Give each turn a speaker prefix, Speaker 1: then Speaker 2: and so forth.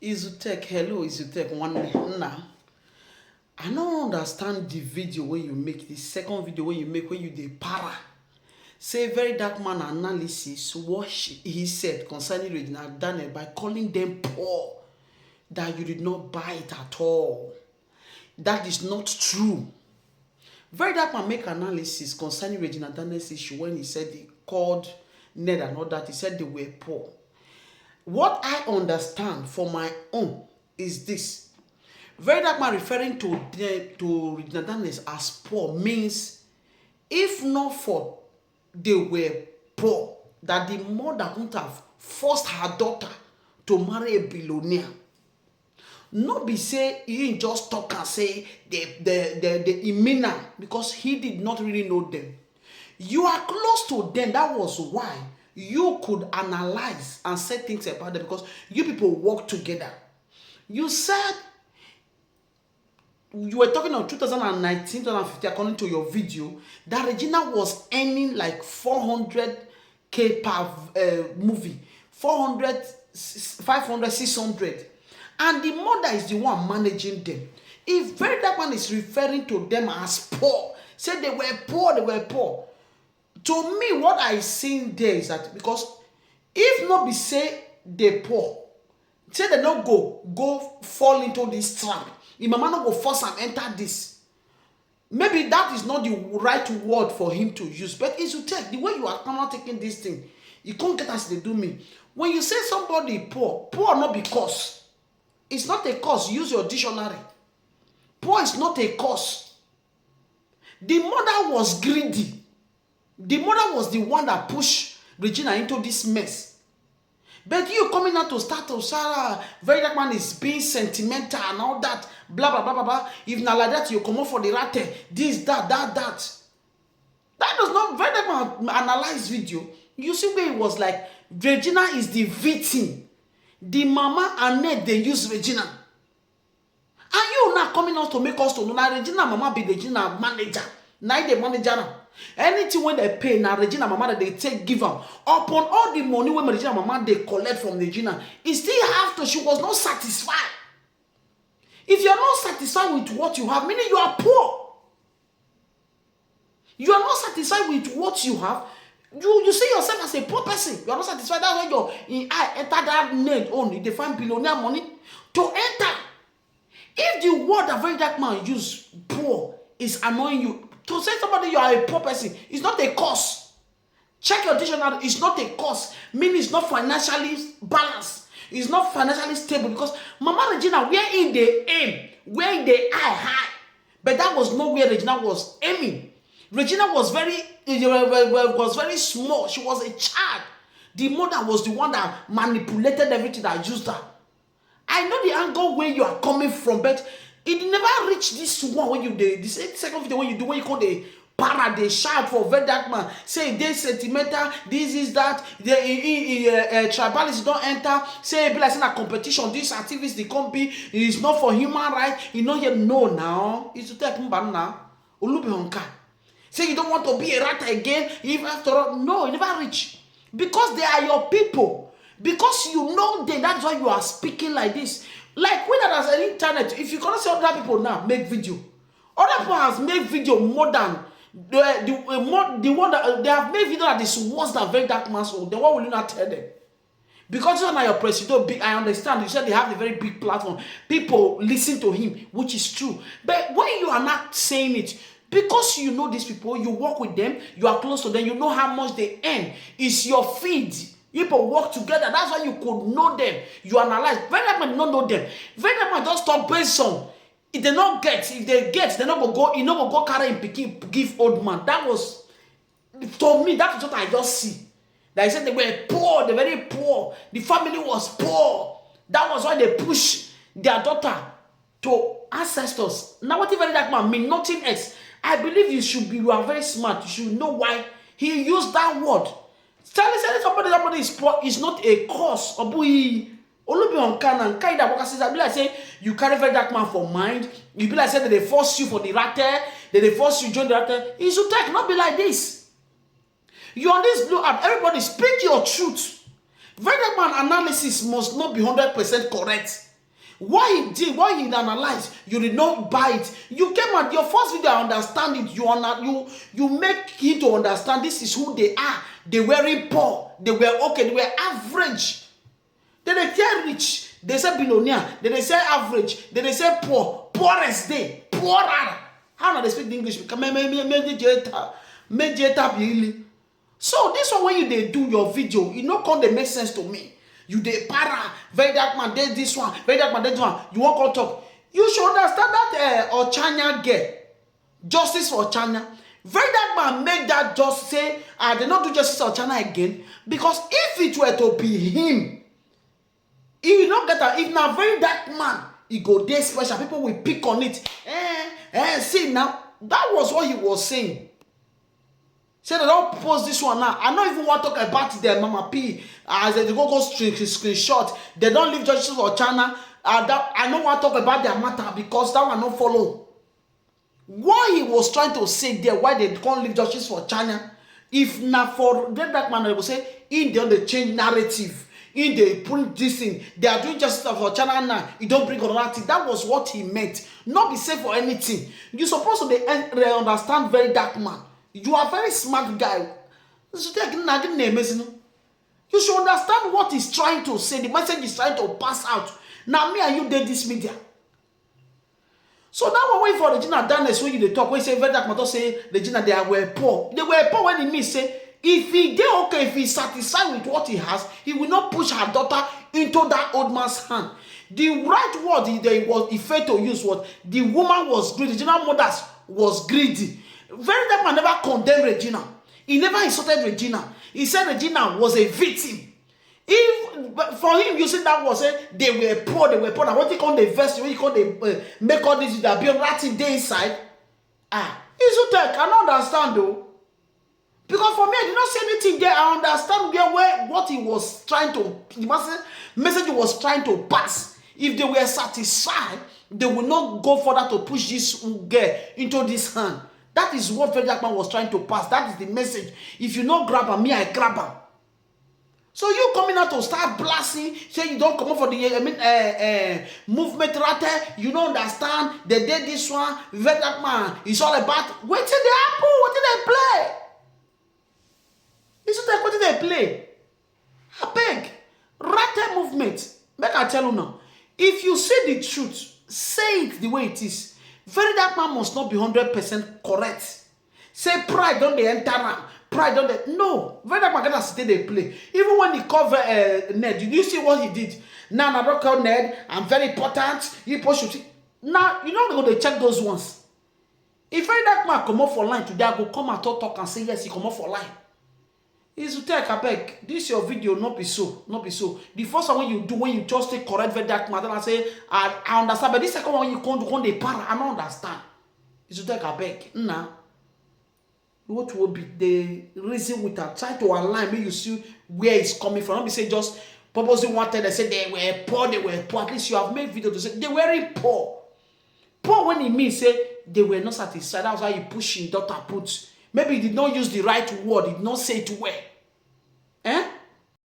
Speaker 1: Izutek, hello Izutek, one now. I don't understand the video when you make the second video when you make when you dey para. Say very dark man analysis what he said concerning Regina Daniel by calling them poor, that you did not buy it at all. That is not true. Very dark man make analysis concerning Regina Daniel's issue when he said he called Ned and all that. He said they were poor. What I understand for my own is this. Very dark man referring to Regina Daniels as poor means if not for they were poor, that the mother wouldn't have forced her daughter to marry a billionaire. Not be say he didn't just talk and say the imina because he did not really know them. You are close to them. That was why you could analyze and say things about them because you people work together. You said you were talking on 2019, 2015, according to your video, that Regina was earning like 400k per movie, 400, 500, 600. And the mother is the one managing them. If very dark man is referring to them as poor, say they were poor, they were poor. To me, what I seen there is that because if not be say they poor, say they don't go fall into this trap. If mama not go force and enter this. Maybe that is not the right word for him to use. But it's to take the way you are not taking this thing. You can't get as they do me. When you say somebody poor not because. It's not a cause. Use your dictionary. Poor is not a cause. The mother was greedy. The mother was the one that pushed Regina into this mess. But you coming out to start to Sarah, very dark man is being sentimental and all that, blah blah blah blah blah. If not like that, you come up for the rate, this, that. That does not very dark man analyze video. You see where it was like Regina is the victim. The mama and Ned they use Regina. And you now coming out to make us to know now Regina mama be Regina manager. Now the manager now. Anything when they pay now Regina mama that they take give them upon all the money when Regina mama they collect from Regina, it still have to. She was not satisfied. If you are not satisfied with what you have, meaning you are poor. You are not satisfied with what you have. You see yourself as a poor person. You are not satisfied. That's why you're in enter that name only. They find billionaire money to enter. If the word that very dark man use poor is annoying you, to say somebody you are a poor person, it's not a cause. Check your dictionary, it's not a cause. Meaning it's not financially balanced. It's not financially stable because Mama Regina, where in the aim, where in the eye high. But that was not where Regina was aiming. Regina was very small. She was a child. The mother was the one that manipulated everything that used her. I know the angle where you are coming from, but it never reached this one when you did this second video when you do when you call the para, they shout for very dark man. Say they sentimental, this is that, the tribalism don't enter. Say be like saying a competition, this activity they can't be, it is not for human rights. You know you know now. It's to take now. Olubi honka. Say you don't want to be a rat again, even after all. No, you never reach. Because they are your people. Because you know them, that's why you are speaking like this. Like when there's an internet, if you cannot see other people now make video. Other people has made video more than the one that they have made video that is worse than very dark man's own. Then what will you not tell them? Because you're not your president, big, I understand. You said they have a very big platform. People listen to him, which is true. But when you are not saying it, because you know these people, you work with them, you are close to them, you know how much they earn. It's your feed. People work together. That's why you could know them. You analyze. Very dark man don't know them. Very dark man just talk based on. If they not get, if they get, they not go. You not go carry him picking give old man. That was to me. That is what I just see. They said they were poor. They're very poor. The family was poor. That was why they push their daughter to ancestors. Now what if very dark man mean nothing else? I believe you should be. You are very smart. You should know why he used that word. Telling somebody is poor is not a cause. Olubi on canon, carry that worker says, I be like say you carry very dark man for mind. You be like say that they force you for the rate, that they force you join the rate. It should take not be like this. You on this blue app, everybody speak your truth. Very dark man analysis must not be 100% correct. What he did, what he analyzed, you did not buy it. You came at your first video, I understand it. You make him to understand this is who they are. They were poor. They were okay. They were average. Then they say rich. They say billionaire. Then they say average. Then they say poor. Poorest day. Poorer. How do they speak the English? So this one when they do your video, you know come they make sense to me. You dey para, very dark man did this one, very dark man did this one. You won't come talk. You should understand that Ochanya girl, justice for Ochanya. Very dark man make that just say, they not do justice for Ochanya again. Because if it were to be him, he will not get a, if now very dark man, he go there special. People will pick on it. See now, that was what he was saying. Say they don't post this one now. I don't even want to talk about their Mama P. As they go screenshot. They don't leave justice for China. I don't want to talk about their matter because that one not follow. What he was trying to say there, why they can't leave justice for China? If not for that man, they will say, in the change narrative. In the put this thing, they are doing justice for China now. You don't bring another thing. That was what he meant. Not be safe for anything. You're supposed to they understand very dark man. You are a very smart guy. You should understand what he's trying to say. The message is trying to pass out. Now me and you did this media. So now we're waiting for Regina Daniels when you talk. When you say very dark man, say Regina they were poor. They were poor when he means say if he did okay, if he's satisfied with what he has, he will not push her daughter into that old man's hand. The right word he failed to use was the woman was greedy. Regina Mothers was greedy. Very dark man never condemned Regina. He never insulted Regina. He said Regina was a victim. If for him you see that was they were poor. Now what you call the verse, what you call the make all this that be writing day inside. Isotek, I don't understand though. Because for me, I did not say anything there. I understand where what he was trying to, the message he was trying to pass. If they were satisfied, they will not go further to push this girl into this hand. That is what Fred Jackman was trying to pass. That is the message. If you not grab her, me, I grab her. So you coming out to start blasting, say you don't come up for the movement right. You don't understand. They did this one. Fred Jackman is all about wait till the apple. What did they play? It's like what did they play? I beg. Right movement. Make I tell you now. If you say the truth, say it the way it is. Very dark man must not be 100% correct. Say pride don't they enter now. Pride don't they. No. Very dark man cannot stay they play. Even when he cover Ned, did you see what he did? Now I don't call Ned. I'm very important. You should. Now you know they go to check those ones. If very dark man come up for line today, I go come and talk and say yes, he come up for line. Is to take a back. This your video, not be so. The first one when you just take correct very dark matter and say, I understand, but this second one you can't do the para, I don't understand. Is to take a back. Nah. What will be the reason with that? Try to align, make you see where it's coming from. Don't be say just purposely wanted, they say they were poor. At least you have made video to say they were poor. Poor when it means say they were not satisfied. That's why you push in daughter put. Maybe he did not use the right word. He did not say it well.